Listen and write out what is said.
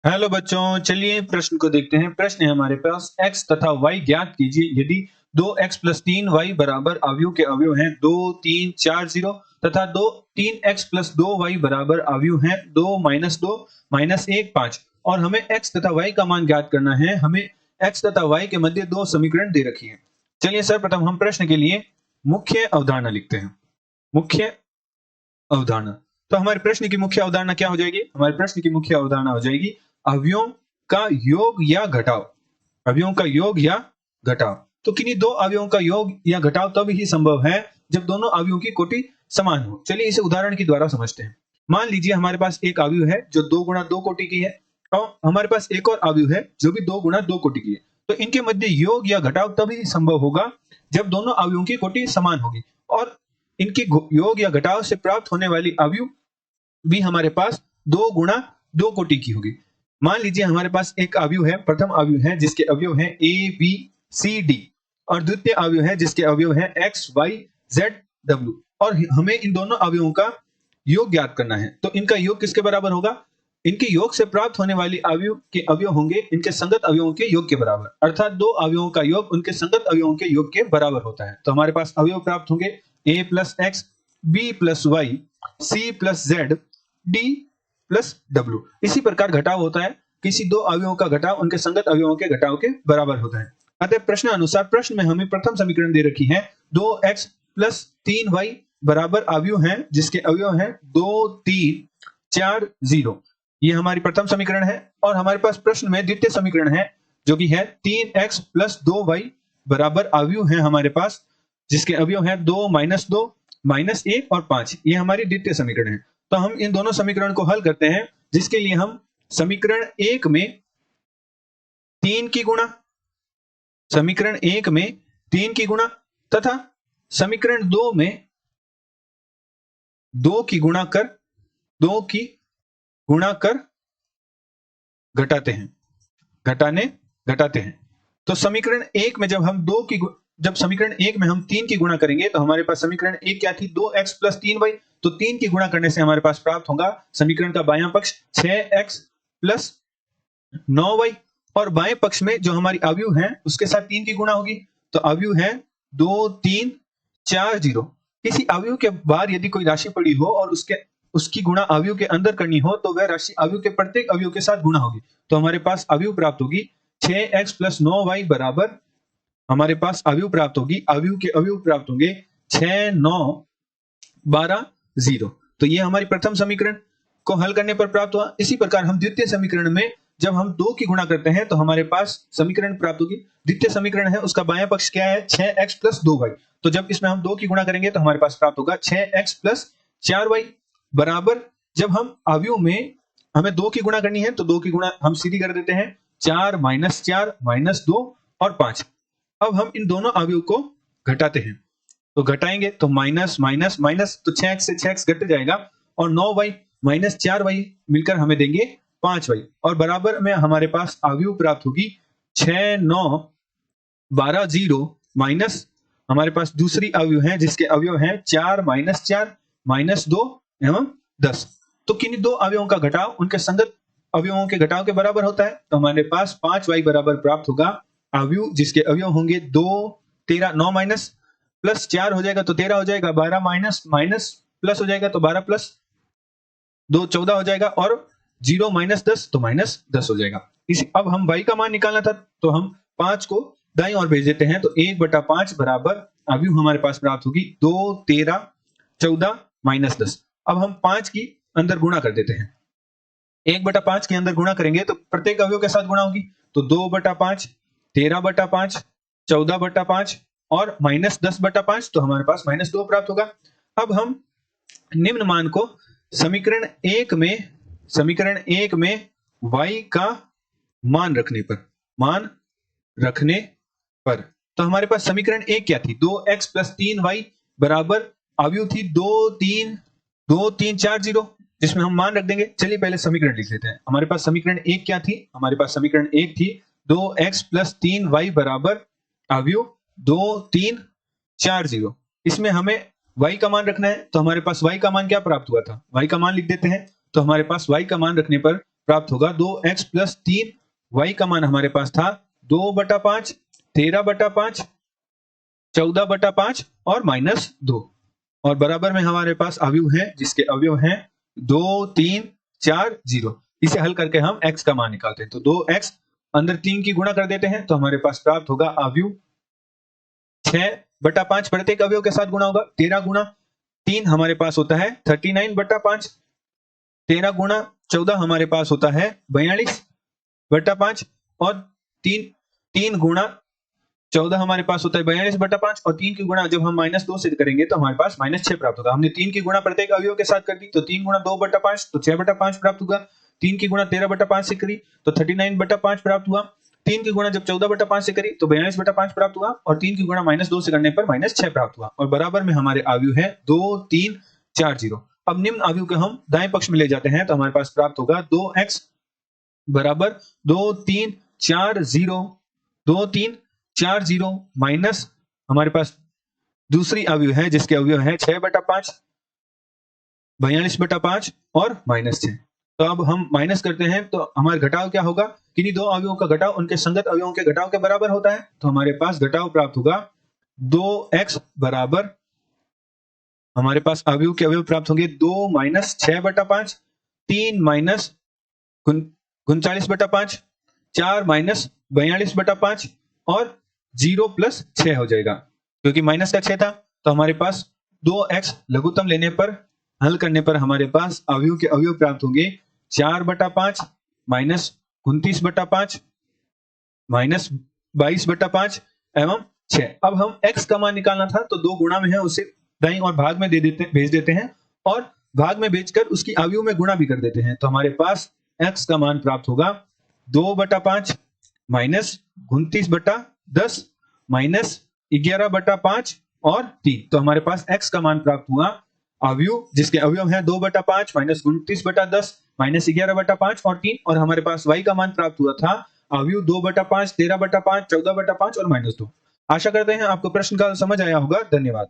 Hello बच्चों, चलिए प्रश्न को देखते हैं। प्रश्न है हमारे पास x तथा y ज्ञात कीजिए यदि 2x प्लस 3y बराबर अवयव के अवयव हैं 2, 3, 4, 0 तथा 3x प्लस 2y बराबर अवयव हैं 2, -2, -1, 5 और हमें x तथा y का मान ज्ञात करना है। हमें x तथा y के मध्य दो समीकरण दे रखी है। चलिए सर्वप्रथम हम प्रश्न के लिए मुख्य अवधारणा लिखते हैं। मुख्य अवधारणा, तो हमारे प्रश्न की मुख्य अवधारणा क्या हो जाएगी? हमारे प्रश्न की मुख्य अवधारणा हो जाएगी अवयवों का योग या घटाव। अवयवों का योग या घटाव, तो किन्हीं दो अवयवों का योग या घटाव तब ही संभव है जब दोनों अवयवों की कोटि समान हो। चलिए इसे उदाहरण के द्वारा समझते हैं। मान लीजिए हमारे पास एक अवयव है जो 2 गुणा 2 कोटि की है और हमारे पास एक और अवयव है जो भी 2 गुणा 2 कोटि की है। तो इनके मध्य योग या घटाव तभी संभव होगा जब दोनों अवयवों की कोटि समान होगी और इनके योग या घटाव से प्राप्त होने वाली अवयव भी हमारे पास 2 गुणा 2 कोटि की होगी। मान लीजिए हमारे पास एक अवयव है, प्रथम अवयव है जिसके अवयव है a, b, c, d और द्वितीय अवयव है जिसके अवयव है x, y, z, w और हमें इन दोनों अवयवों का योग ज्ञात करना है। तो इनका योग किसके बराबर होगा? इनके योग से प्राप्त होने वाली अवयव के अवयव होंगे इनके संगत अवयवों के योग के बराबर, अर्थात दो अवयवों का योग उनके संगत अवयवों के योग के बराबर होता है। तो हमारे पास अवयव प्राप्त होंगे a plus x, b plus y, c plus z, d plus w। इसी प्रकार घटाव होता है, किसी दो अवयवों का घटाव उनके संगत अवयवों के घटाव के बराबर होता है। अतः प्रश्न अनुसार प्रश्न में हमें प्रथम समीकरण दे रखी है 2x प्लस 3y बराबर अवयव हैं जिसके अवयव हैं 2, 3, 4, 0। ये हमारी प्रथम समीकरण है और हमारे पास प्रश्न में द्वितीय समीकरण है जो कि है 3x प्लस 2y बराबर अवयव है हमारे पास जिसके अवयव हैं 2, -2, -1 और 5। ये हमारी द्वितीय समीकरण है। तो हम इन दोनों समीकरण को हल करते हैं जिसके लिए हम समीकरण 1 में 3 की गुणा, समीकरण 1 में 3 की गुणा तथा समीकरण 2 में 2 की गुणा कर घटाते हैं। तो समीकरण 1 में जब समीकरण 1 में हम 3 की गुणा करेंगे तो हमारे पास समीकरण 1 क्या थी? 2x plus 3y। तो 3 की गुणा करने से हमारे पास प्राप्त होगा समीकरण का बायां पक्ष 6x प्लस 9y और बाएं पक्ष में जो हमारी अवयव है उसके साथ 3 की गुणा होगी तो अवयव है 2, 3, 4, 0। किसी अवयव के बाहर यदि कोई राशि पड़ी हो और उसकी गुणा अवयव के अंदर करनी हो तो वह राशि अवयव के प्रत्येक अवयव के साथ गुणा होगी। तो हमारे पास अवयव प्राप्त होगी 6x प्लस 9y बराबर, हमारे पास अवयव प्राप्त होगी, अवयव के अवयव प्राप्त होंगे 6, 9, 12, 0। तो ये हमारी प्रथम समीकरण को हल करने पर प्राप्त हुआ। इसी प्रकार हम द्वितीय समीकरण में जब हम 2 की गुणा करते हैं तो हमारे पास समीकरण प्राप्त होगी। द्वितीय समीकरण है उसका बायां पक्ष क्या है? 6x plus 2y। तो जब इसमें हम 2 की गुणा करेंगे तो हमारे पास प्राप्त होगा 6x प्लस 4y बराबर, जब हम अवयव में हमें 2 की गुणा करनी है तो 2 की गुणा हम सीधी कर देते हैं 4, -4, -2 और 5। अब हम इन दोनों अवयव को घटाते हैं तो घटाएंगे तो माइनस माइनस माइनस तो 6x से 6x घट जाएगा और 9y माइनस 4y मिलकर हमें देंगे 5y और बराबर में हमारे पास अवयव प्राप्त होगी 6, 9, 12, 0 माइनस हमारे पास दूसरी अवयव है जिसके अवयव हैं 4, -4, -2 एवं 10। तो किन्हीं दो अवयवों का घटाव उनके संगत अवयवों के घटाव के बराबर होता है। तो हमारे पास 5y बराबर प्राप्त होगा अवयव जिसके अवयव होंगे 2, 13, 9 माइनस प्लस 4 हो जाएगा तो 13 हो जाएगा, 12 माइनस माइनस प्लस हो जाएगा तो 12 प्लस 2 14 हो जाएगा और 0 माइनस 10 तो माइनस 10 हो जाएगा। इसी अब हम y का मान निकालना था तो हम 5 को दाईं ओर भेज देते हैं तो 1/5 बराबर अवयव हमारे पास प्राप्त होगी 2, 13, 14 माइनस 10। अब हम 5 की अंदर गुणा कर देते हैं। 1/5 के अंदर गुणा करेंगे तो प्रत्येक अवयव के साथ गुणा होगी तो 2/5, 13/5, 14/5 और -10/5। तो हमारे पास -2 प्राप्त होगा। अब हम निम्न मान को समीकरण 1 में y का मान रखने पर तो हमारे पास समीकरण 1 क्या थी? 2x प्लस 3y बराबर अवयव थी 2, 3, 4, 0 जिसमें हम मान रख देंगे। चलिए पहले समीकरण लिख लेते हैं। हमारे पास समीकरण 1 क्या थी? हमारे पास समीकरण 1 थी 2x प्लस 3y बराबर अवयव 2, 3, 4, 0। इसमें हमें y का मान रखना है तो हमारे पास y का मान क्या प्राप्त हुआ था? y का मान लिख देते हैं। तो हमारे पास y का मान रखने पर प्राप्त होगा 2x प्लस 3y का मान हमारे पास था 2/5, 13/5, 14/5 और -2 और बराबर में हमारे पास अवयव है जिसके अवयव हैं 2, 3, 4, 0। इसे हल करके हम x का मान निकालते हैं। तो 2x अंदर 3 की गुणा कर देते हैं तो हमारे पास प्राप्त होगा अवयव 6/5 प्रत्येक अवयव के साथ गुणा होगा। 13 गुणा 3 हमारे पास होता है 39/5, 13 गुणा 14 हमारे पास होता है 42/5 और 3 गुणा 14 हमारे पास होता है 42/5 और 3 की गुणा जब हम -2 से करेंगे तो हमारे पास -6 प्राप्त होगा। हमने 3 की गुणा प्रत्येक अवयव के साथ कर दी तो 3 गुणा 2/5 तो 6/5 प्राप्त होगा। 3 की गुणा 13/5 से करी तो 39/5 प्राप्त हुआ। 3 की गुणा जब 14/5 से करी तो 42/5 प्राप्त हुआ और 3 की गुणा -2 से करने पर -6 प्राप्त हुआ और बराबर में हमारे अवयव है 2, 3, 4, 0। अब निम्न अवयव को हम दाएं पक्ष में ले जाते हैं तो हमारे पास प्राप्त होगा 2x बराबर 2, 3, 4, 0, 2, 3, 4, 0 माइनस हमारे पास दूसरी अवयव है जिसके अवयव है 6/5, 42/5 और -6। तो अब हम माइनस करते हैं तो हमारे घटाव क्या होगा? किन्हीं दो अवयवों का घटाव उनके संगत अवयवों के घटाव के बराबर होता है। तो हमारे पास घटाव प्राप्त होगा 2x बराबर हमारे पास अवयव के अवयव प्राप्त होंगे 2 माइनस 6/5, 3 माइनस 39/5, 4 माइनस 42/5 और 0 प्लस 6 हो जाएगा क्योंकि माइनस का 6 था। तो हमारे पास 2x लघुत्तम लेने पर हल करने पर हमारे पास अवयव के अवयव प्राप्त होंगे 4/5 माइनस 29/5 माइनस 22/5 एवं 6। अब हम x का मान निकालना था तो 2 गुणा में है उसे दाईं और भाग में भेज देते हैं और भाग में भेजकर उसकी अवयव में गुणा भी कर देते हैं। तो हमारे पास x का मान प्राप्त होगा 2/5 माइनस 29/10 माइनस 11/5 और 3। तो हमारे पास x का मान प्राप्त हुआ अवयव जिसके अवयव है 2/5 माइनस 29/10 माइनस 11/5 और 3 और हमारे पास y का मान प्राप्त हुआ था अवयव 2/5, 13/5, 14/5 और -2। आशा करते हैं आपको प्रश्न का समझ आया होगा। धन्यवाद।